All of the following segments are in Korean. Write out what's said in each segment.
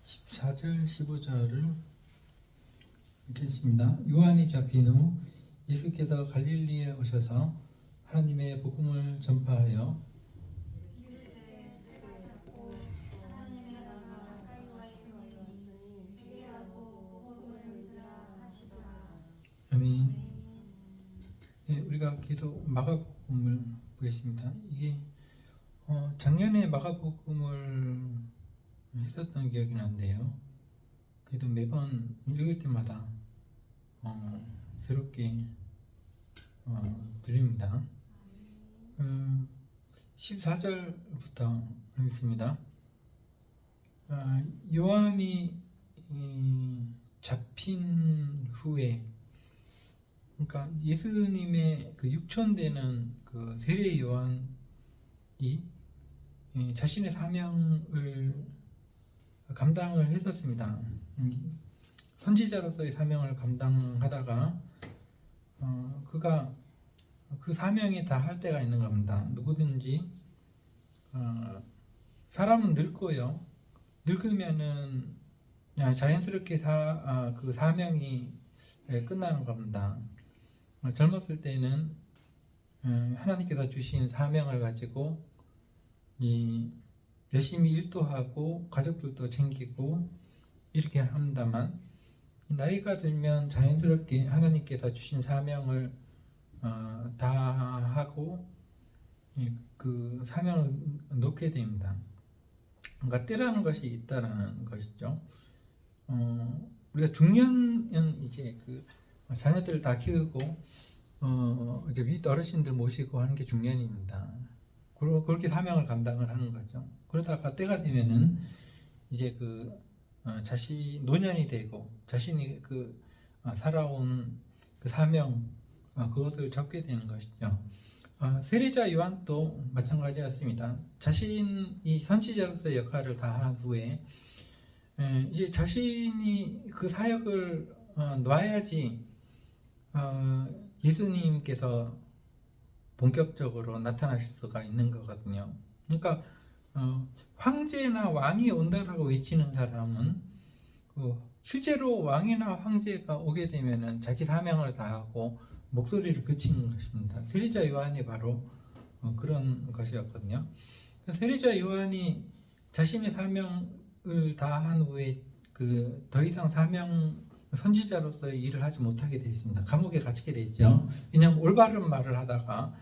14절 15절을 읽겠습니다. 요한이 잡힌 후 예수께서 갈릴리에 오셔서 하나님의 복음을 전파하여 아멘. 네, 우리가 계속 마가복음을 보겠습니다. 이게 작년에 마가복음을 했었던 기억이 나는데요. 그래도 매번 읽을 때마다 새롭게 드립니다. 14절부터 하겠습니다. 요한이 잡힌 후에, 그러니까 예수님의 그 육천되는 그 세례 요한이 자신의 사명을 감당을 했었습니다. 선지자로서의 사명을 감당하다가 그가 그 사명이 다 할 때가 있는 겁니다. 누구든지 사람은 늙고요. 늙으면은 자연스럽게 그 사명이 끝나는 겁니다. 젊었을 때는 하나님께서 주신 사명을 가지고 열심히 일도 하고 가족들도 챙기고 이렇게 합니다만, 나이가 들면 자연스럽게 하나님께서 주신 사명을 다 하고 그 사명을 놓게 됩니다. 그러니까 때라는 것이 있다라는 것이죠. 우리가 중년은 이제 그 자녀들을 다 키우고 이제 윗 어르신들 모시고 하는 게 중년입니다. 그렇게 사명을 감당을 하는 거죠. 그러다가 때가 되면은 이제 그 노년이 되고 자신이 그 살아온 그 사명 그것을 접게 되는 것이죠. 세례자 요한도 마찬가지였습니다. 자신이 선지자로서의 역할을 다한 후에 이제 자신이 그 사역을 놔야지 예수님께서 본격적으로 나타나실 수가 있는 거거든요. 그러니까 황제나 왕이 온다라고 외치는 사람은 실제로 왕이나 황제가 오게 되면은 자기 사명을 다하고 목소리를 그치는 것입니다. 세례자 요한이 바로 그런 것이었거든요. 세례자 요한이 자신의 사명을 다한 후에 더 이상 선지자로서의 일을 하지 못하게 됐습니다. 감옥에 갇히게 됐죠. 왜냐하면 올바른 말을 하다가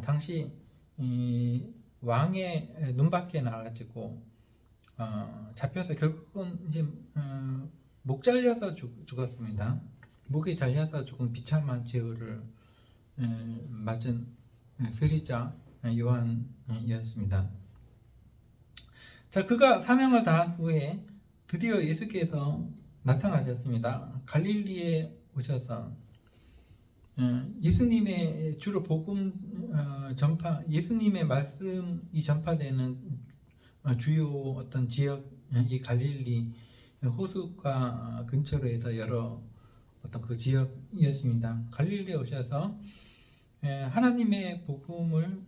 당시 왕의 눈밖에 나가지고 잡혀서 결국은 이제 목 잘려서 죽었습니다. 목이 잘려서 조금 비참한 죄를 맞은 세례자 요한이었습니다. 자, 그가 사명을 다한 후에 드디어 예수께서 나타나셨습니다. 갈릴리에 오셔서 예수님의 주로 복음 전파, 예수님의 말씀이 전파되는 주요 어떤 지역, 이 갈릴리 호숫가 근처로 해서 여러 어떤 그 지역이었습니다. 갈릴리에 오셔서 하나님의 복음을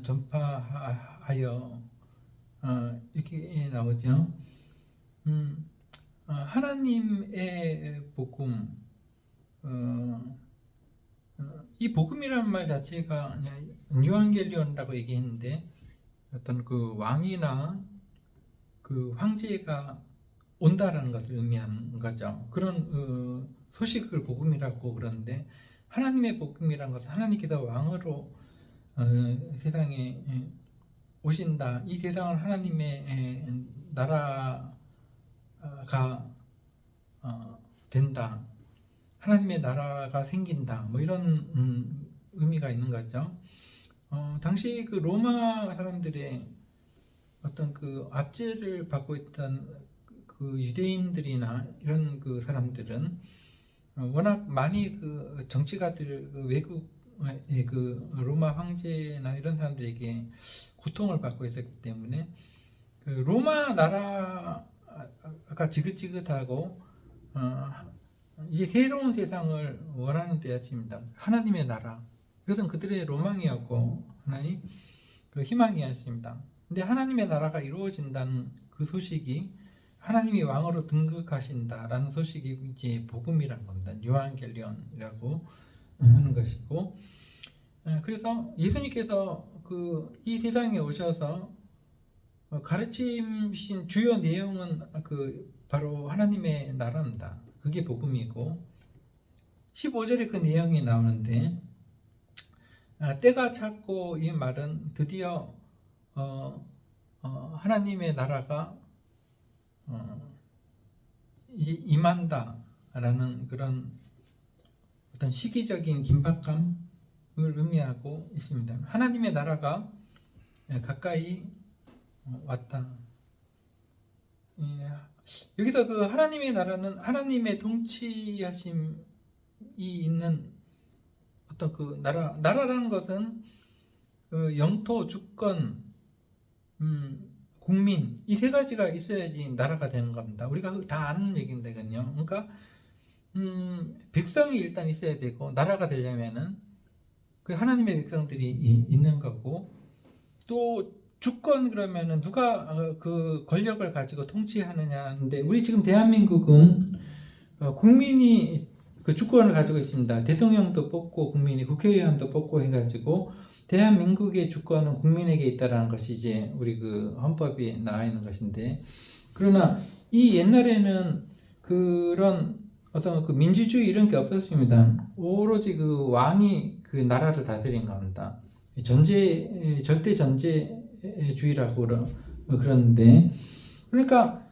전파하여 이렇게 나오죠. 하나님의 복음, 이 복음이라는 말 자체가 유한겔리온이라고 얘기했는데, 어떤 그 왕이나 그 황제가 온다라는 것을 의미하는 거죠. 그런 소식을 복음이라고 그러는데, 하나님의 복음이라는 것은 하나님께서 왕으로 세상에 오신다. 이 세상은 하나님의 나라가 된다. 하나님의 나라가 생긴다. 뭐 이런 의미가 있는 거죠. 당시 그 로마 사람들의 어떤 그 압제를 받고 있던 그 유대인들이나 이런 그 사람들은 워낙 많이 그 정치가들, 그 외국의 그 로마 황제나 이런 사람들에게 고통을 받고 있었기 때문에 그 로마 나라가 지긋지긋하고 이제 새로운 세상을 원하는 때였습니다. 하나님의 나라. 이것은 그들의 로망이었고 하나님 그 희망이었습니다. 근데 하나님의 나라가 이루어진다는 그 소식이 하나님이 왕으로 등극하신다라는 소식이 이제 복음이란 겁니다. 요한겔리온이라고 하는 것이고, 그래서 예수님께서 이 세상에 오셔서 가르치신 주요 내용은 바로 하나님의 나라입니다. 그게 복음이고, 15절에 그 내용이 나오는데, 때가 찼고 이 말은 드디어 하나님의 나라가 이제 임한다라는 그런 어떤 시기적인 긴박감을 의미하고 있습니다. 하나님의 나라가 가까이 왔다. 여기서 그 하나님의 나라는 하나님의 통치하심이 있는 어떤 그 나라라는 것은 그 영토, 주권, 국민, 이 세 가지가 있어야지 나라가 되는 겁니다. 우리가 다 아는 얘기인데요. 그러니까 백성이 일단 있어야 되고, 나라가 되려면은 그 하나님의 백성들이 있는 거고, 또 주권, 그러면은 누가 그 권력을 가지고 통치하느냐인데, 우리 지금 대한민국은 국민이 그 주권을 가지고 있습니다. 대통령도 뽑고 국민이 국회의원도 뽑고 해가지고 대한민국의 주권은 국민에게 있다라는 것이 이제 우리 그 헌법에 나와 있는 것인데, 그러나 이 옛날에는 그런 어떤 그 민주주의 이런 게 없었습니다. 오로지 그 왕이 그 나라를 다스린 겁니다. 절대 전제주의라고 그러는데, 그러니까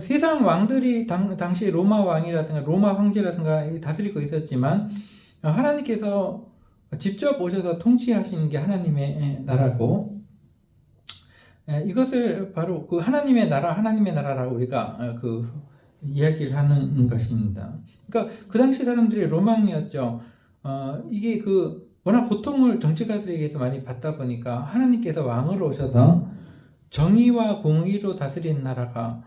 세상 왕들이 당시 로마 왕이라든가 로마 황제라든가 다스리고 있었지만, 하나님께서 직접 오셔서 통치하시는 게 하나님의 나라고, 이것을 바로 그 하나님의 나라라고 우리가 그 이야기를 하는 것입니다. 그러니까 그 당시 사람들이 로망이었죠. 이게 그 워낙 고통을 정치가들에게서 많이 받다 보니까 하나님께서 왕으로 오셔서 정의와 공의로 다스리는 나라가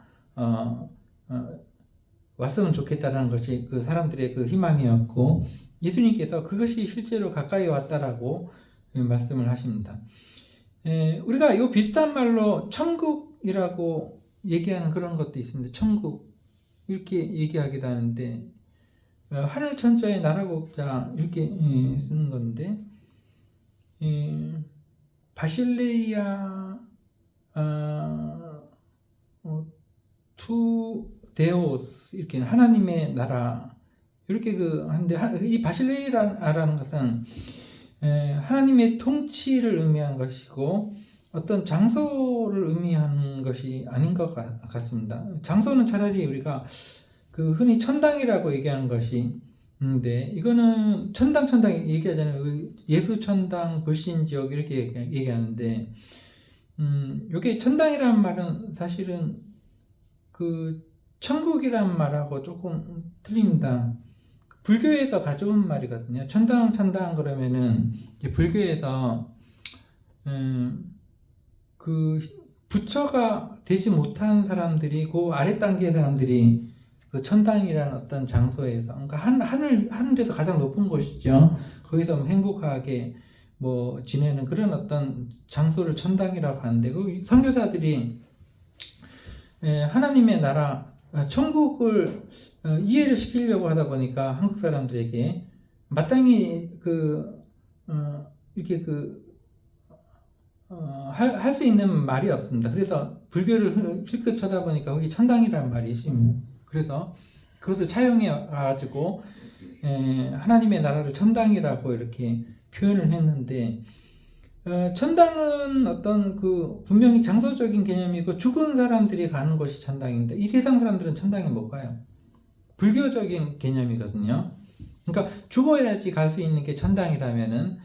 왔으면 좋겠다는 것이 그 사람들의 그 희망이었고, 예수님께서 그것이 실제로 가까이 왔다라고 말씀을 하십니다. 우리가 이 비슷한 말로 천국이라고 얘기하는 그런 것도 있습니다. 천국 이렇게 얘기하기도 하는데, 하늘 천자의 나라국자 이렇게 쓰는 건데, 바실레이아 투 데오스 이렇게 하나님의 나라 이렇게 한데, 이 바실레이아라는 것은 하나님의 통치를 의미한 것이고 어떤 장소를 의미하는 것이 아닌 것 같습니다. 장소는 차라리 우리가 그 흔히 천당이라고 얘기하는 것이 있는데, 이거는 천당 얘기하잖아요. 예수 천당, 불신 지역 이렇게 얘기하는데, 이게 천당이라는 말은 사실은 그 천국이라는 말하고 조금 틀립니다. 불교에서 가져온 말이거든요. 천당 그러면은 이제 불교에서 그 부처가 되지 못한 사람들이, 그 아래 단계의 사람들이 그 천당이라는 어떤 장소에서, 그러니까 하늘에서 가장 높은 곳이죠. 거기서 행복하게 지내는 그런 어떤 장소를 천당이라고 하는데, 그 선교사들이 하나님의 나라, 천국을 이해를 시키려고 하다 보니까 한국 사람들에게 마땅히 이렇게 할 수 있는 말이 없습니다. 그래서 불교를 실컷 쳐다보니까 거기 천당이라는 말이 있습니다. 그래서 그것을 차용해 가지고 하나님의 나라를 천당이라고 이렇게 표현을 했는데, 천당은 어떤 분명히 장소적인 개념이고 죽은 사람들이 가는 곳이 천당인데, 이 세상 사람들은 천당에 못 가요. 불교적인 개념이거든요. 그러니까 죽어야지 갈 수 있는 게 천당이라면은,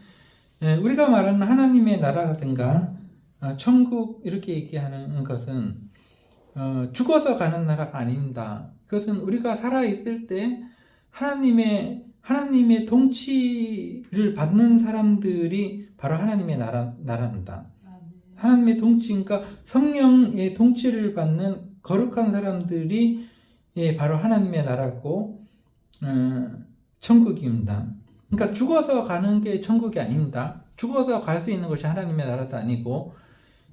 우리가 말하는 하나님의 나라라든가 천국 이렇게 얘기하는 것은 죽어서 가는 나라가 아닙니다. 그것은 우리가 살아있을 때 하나님의 통치를 받는 사람들이 바로 하나님의 나라입니다. 하나님의 통치, 그러니까 성령의 통치를 받는 거룩한 사람들이 바로 하나님의 나라고 천국입니다. 그러니까 죽어서 가는 게 천국이 아닙니다. 죽어서 갈 수 있는 것이 하나님의 나라도 아니고,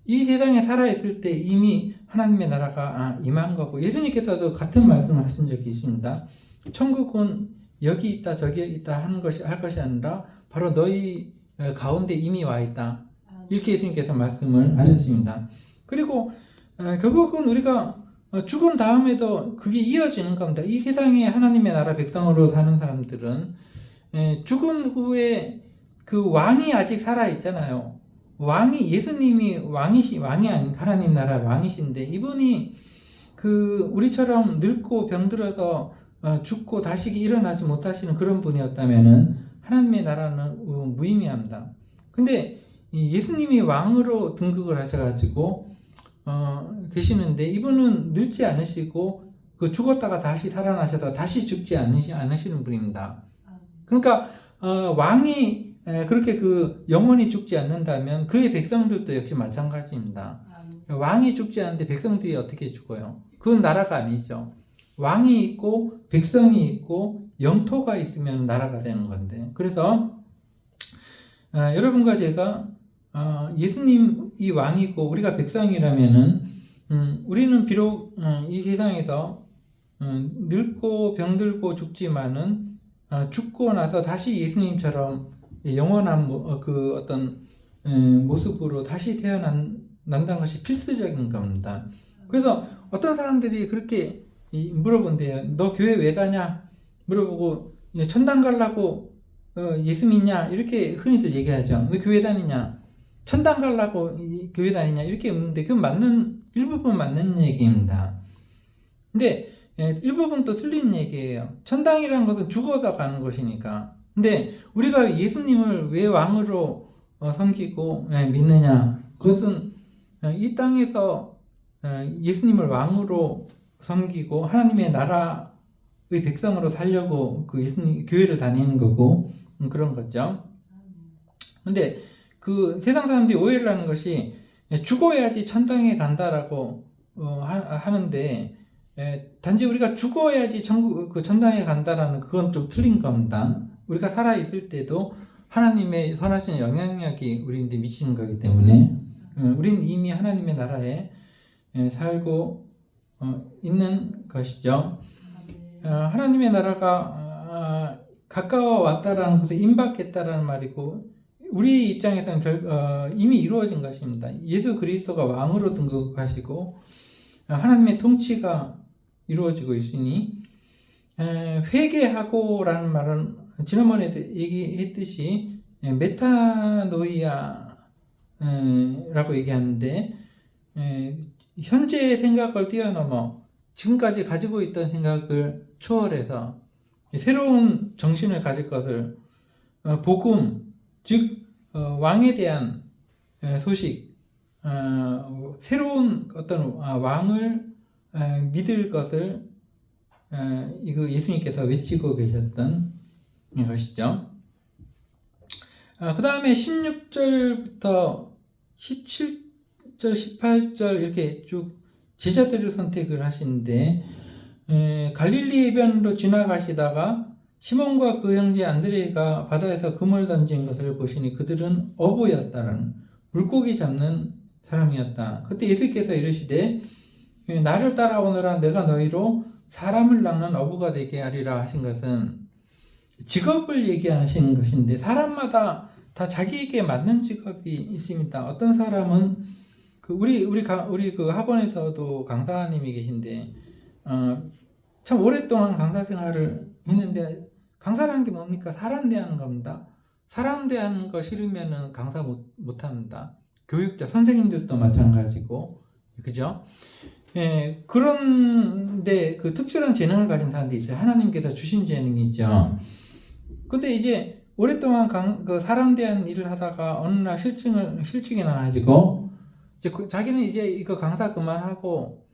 이 세상에 살아있을 때 이미 하나님의 나라가 임한 거고, 예수님께서도 같은 말씀을 하신 적이 있습니다. 천국은 여기 있다 저기 있다 할 것이 아니라 바로 너희 가운데 이미 와 있다, 이렇게 예수님께서 말씀을 하셨습니다. 그리고 결국은 우리가 죽은 다음에도 그게 이어지는 겁니다. 이 세상에 하나님의 나라 백성으로 사는 사람들은 죽은 후에 그 왕이 아직 살아 있잖아요. 왕이, 예수님이 왕이 아닌 하나님 나라 왕이신데, 이분이 그 우리처럼 늙고 병들어서 죽고 다시 일어나지 못하시는 그런 분이었다면은 하나님의 나라는 무의미합니다. 근데 예수님이 왕으로 등극을 하셔가지고 계시는데, 이분은 늙지 않으시고 그 죽었다가 다시 살아나셔서 다시 죽지 않으시는 분입니다. 그러니까 왕이 그렇게 그 영원히 죽지 않는다면 그의 백성들도 역시 마찬가지입니다. 왕이 죽지 않는데 백성들이 어떻게 죽어요? 그건 나라가 아니죠. 왕이 있고 백성이 있고 영토가 있으면 나라가 되는 건데, 그래서 여러분과 제가 예수님이 왕이고 우리가 백성이라면은 우리는 비록 이 세상에서 늙고 병들고 죽지만은 죽고 나서 다시 예수님처럼 영원한 그 어떤 모습으로 다시 태어난다는 것이 필수적인 겁니다. 그래서 어떤 사람들이 그렇게 물어본대요. 너 교회 왜 가냐? 물어보고 천당 가려고 예수 믿냐? 이렇게 흔히들 얘기하죠. 왜 교회 다니냐? 천당 가려고 교회 다니냐? 이렇게 묻는데 그건 일부분 맞는 얘기입니다. 근데 일부분 또 틀린 얘기예요. 천당이라는 것은 죽어서 가는 것이니까. 근데 우리가 예수님을 왜 왕으로 섬기고 믿느냐? 그것은 이 땅에서 예수님을 왕으로 섬기고 하나님의 나라의 백성으로 살려고 그 예수님 교회를 다니는 거고 그런 거죠. 근데 그 세상 사람들이 오해를 하는 것이 죽어야지 천당에 간다라고 하는데, 단지 우리가 죽어야지 천당에 간다라는 그건 좀 틀린 겁니다. 우리가 살아있을 때도 하나님의 선하신 영향력이 우리한테 미치는 거기 때문에 우리는 이미 하나님의 나라에 살고 있는 것이죠. 하나님의 나라가 가까워 왔다라는 것은 임박했다라는 말이고, 우리 입장에서는 이미 이루어진 것입니다. 예수 그리스도가 왕으로 등극하시고 하나님의 통치가 이루어지고 있으니, 회개하고라는 말은 지난번에도 얘기했듯이 메타노이아라고 얘기하는데, 현재의 생각을 뛰어넘어 지금까지 가지고 있던 생각을 초월해서 새로운 정신을 가질 것을, 복음, 즉 왕에 대한 소식, 새로운 어떤 왕을 믿을 것을 이거 예수님께서 외치고 계셨던 것이죠. 그 다음에 16절부터 17절, 18절 이렇게 쭉 제자들을 선택을 하시는데, 갈릴리 해변으로 지나가시다가 시몬과 그 형제 안드레가 바다에서 그물 던진 것을 보시니 그들은 어부였다라는, 물고기 잡는 사람이었다. 그때 예수께서 이르시되 나를 따라오너라, 내가 너희로 사람을 낚는 어부가 되게 하리라 하신 것은 직업을 얘기하시는 것인데, 사람마다 다 자기에게 맞는 직업이 있습니다. 어떤 사람은 우리 그 학원에서도 강사님이 계신데 참 오랫동안 강사 생활을 했는데, 강사라는 게 뭡니까? 사람 대하는 겁니다. 사람 대하는 거 싫으면은 강사 못 합니다. 교육자, 선생님들도 마찬가지고, 그죠? 그런데 그 특별한 재능을 가진 사람들이 있어요. 하나님께서 주신 재능이죠. 근데 이제 오랫동안 그 사람 대한 일을 하다가 어느 날 실증이 나가지고, 이제 자기는 이제 이거 강사 그만하고,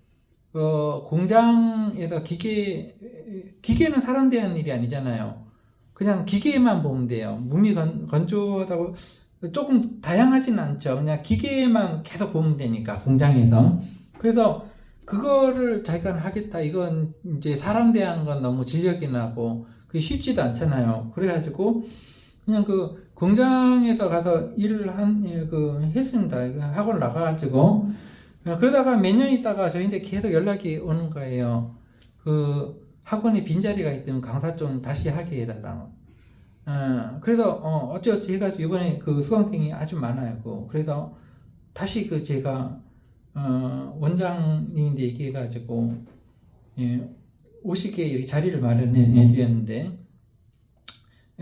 공장에서 기계는 사람 대한 일이 아니잖아요. 그냥 기계만 보면 돼요. 몸이 건조하다고 조금 다양하지는 않죠. 그냥 기계만 계속 보면 되니까, 공장에서. 그래서 그거를 자기가 하겠다, 이건 이제 사람 대하는 건 너무 진력이 나고 그게 쉽지도 않잖아요. 그래가지고 그냥 그 공장에서 가서 일을 했습니다. 학원 나가가지고 그러다가 몇 년 있다가 저희한테 계속 연락이 오는 거예요. 그 학원에 빈자리가 있으면 강사 좀 다시 하게 해달라고. 그래서 어찌어찌 해가지고 이번에 그 수강생이 아주 많아요. 그래서 다시 그 제가 원장님인데 얘기해가지고 예, 오시게 이렇게 자리를 마련해 드렸는데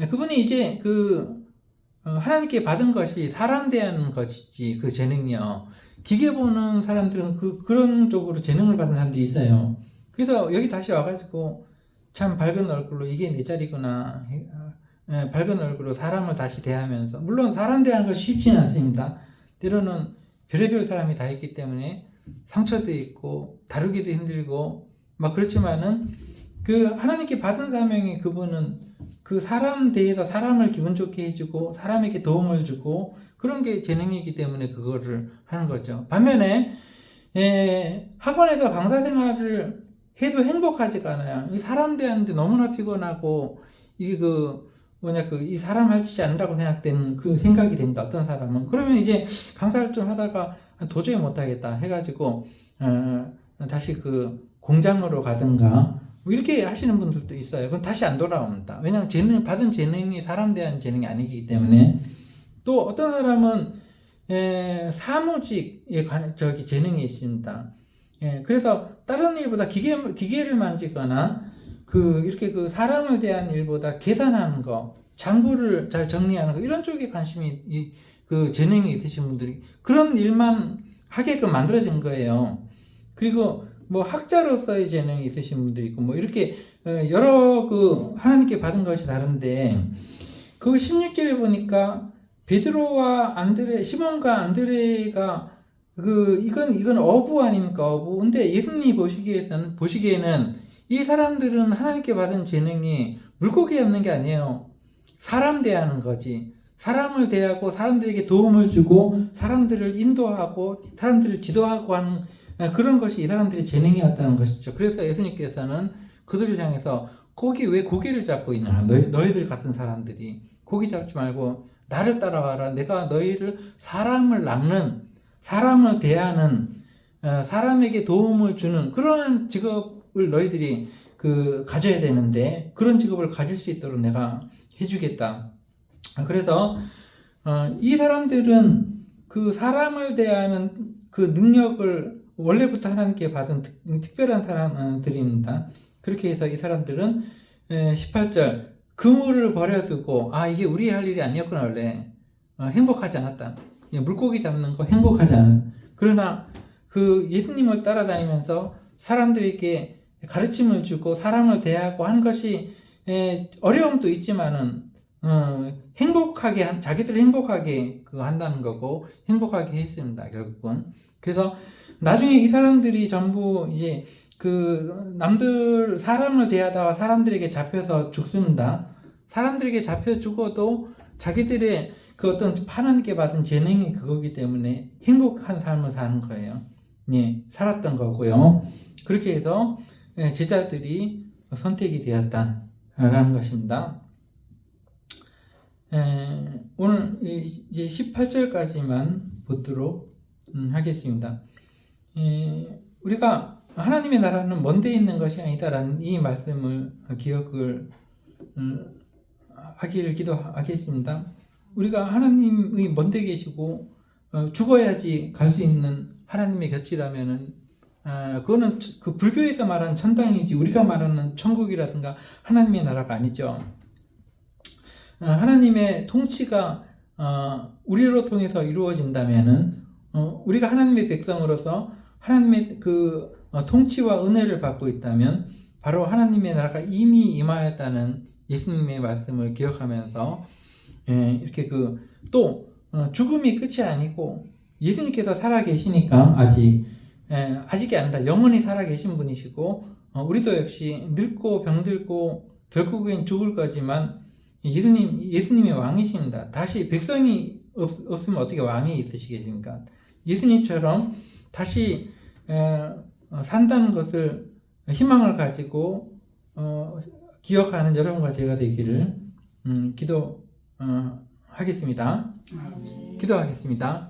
그분이 이제 그 하나님께 받은 것이 사람 대하는 것이지 그 재능이요. 기계 보는 사람들은 그런 쪽으로 재능을 받는 사람들이 있어요. 그래서 여기 다시 와가지고 참 밝은 얼굴로 이게 내 자리구나. 밝은 얼굴로 사람을 다시 대하면서 물론 사람 대하는 거 쉽지는 않습니다. 때로는 별의별 사람이 다 있기 때문에 상처도 있고 다루기도 힘들고 막 그렇지만은 그 하나님께 받은 사명이 그분은 그 사람 대해서 사람을 기분 좋게 해주고 사람에게 도움을 주고 그런 게 재능이기 때문에 그거를 하는 거죠. 반면에 학원에서 강사 생활을 해도 행복하지가 않아요. 사람 대하는데 너무나 피곤하고 이게 이 사람 할 짓이 아니라고 생각되는 그 생각이 됩니다. 어떤 사람은. 그러면 이제 강사를 좀 하다가 도저히 못하겠다 해가지고, 다시 그 공장으로 가든가, 뭐 이렇게 하시는 분들도 있어요. 그건 다시 안 돌아옵니다. 왜냐하면 받은 재능이 사람 대한 재능이 아니기 때문에. 또 어떤 사람은, 사무직에 재능이 있습니다. 그래서 다른 일보다 기계를 만지거나, 이렇게 사람을 대한 일보다 계산하는 거, 장부를 잘 정리하는 거, 이런 쪽에 관심이, 재능이 있으신 분들이 그런 일만 하게끔 만들어진 거예요. 그리고 뭐 학자로서의 재능이 있으신 분들이 있고, 뭐 이렇게, 여러 하나님께 받은 것이 다른데, 16절에 보니까 베드로와 시몬과 안드레가 이건 어부 아닙니까? 어부. 근데 예수님이 보시기에는 이 사람들은 하나님께 받은 재능이 물고기 잡는 게 아니에요. 사람 대하는 거지. 사람을 대하고 사람들에게 도움을 주고 사람들을 인도하고 사람들을 지도하고 하는 그런 것이 이 사람들의 재능이었다는 것이죠. 그래서 예수님께서는 그들을 향해서 왜 고기를 잡고 있냐. 너희들 같은 사람들이 고기 잡지 말고 나를 따라와라. 내가 너희를 사람을 낚는, 사람을 대하는, 사람에게 도움을 주는 그러한 직업을 너희들이 가져야 되는데 그런 직업을 가질 수 있도록 내가 해주겠다. 그래서 이 사람들은 그 사람을 대하는 그 능력을 원래부터 하나님께 받은 특별한 사람들입니다. 그렇게 해서 이 사람들은 18절 그물을 버려두고 이게 우리 할 일이 아니었구나. 원래 행복하지 않았다. 물고기 잡는 거 행복하지 않은. 그러나 예수님을 따라다니면서 사람들에게 가르침을 주고 사람을 대하고 하는 것이 어려움도 있지만은 자기들을 행복하게 한다는 거고 행복하게 했습니다. 결국은. 그래서 나중에 이 사람들이 전부 이제 사람을 대하다가 사람들에게 잡혀서 죽습니다. 사람들에게 잡혀 죽어도 자기들의 어떤 하나님께 받은 재능이 그거기 때문에 행복한 삶을 사는 거예요. 살았던 거고요. 그렇게 해서 제자들이 선택이 되었다라는 것입니다. 오늘 이제 18절까지만 보도록 하겠습니다. 우리가 하나님의 나라는 먼데 있는 것이 아니다라는 이 말씀을 기억을 하기를 기도하겠습니다. 우리가 하나님이 먼데 계시고 죽어야지 갈 수 있는 하나님의 곁이라면은 그거는 불교에서 말하는 천당이지 우리가 말하는 천국이라든가 하나님의 나라가 아니죠. 하나님의 통치가 우리로 통해서 이루어진다면은 우리가 하나님의 백성으로서 하나님의 통치와 은혜를 받고 있다면 바로 하나님의 나라가 이미 임하였다는 예수님의 말씀을 기억하면서 이렇게 또 죽음이 끝이 아니고 예수님께서 살아계시니까 아직이 아니라 영원히 살아계신 분이시고 우리도 역시 늙고 병들고 결국엔 죽을 거지만 예수님의 왕이십니다. 다시 백성이 없으면 어떻게 왕이 있으시겠습니까? 예수님처럼 다시 산다는 것을 희망을 가지고 기억하는 여러분과 제가 되기를 기도하겠습니다. 기도하겠습니다.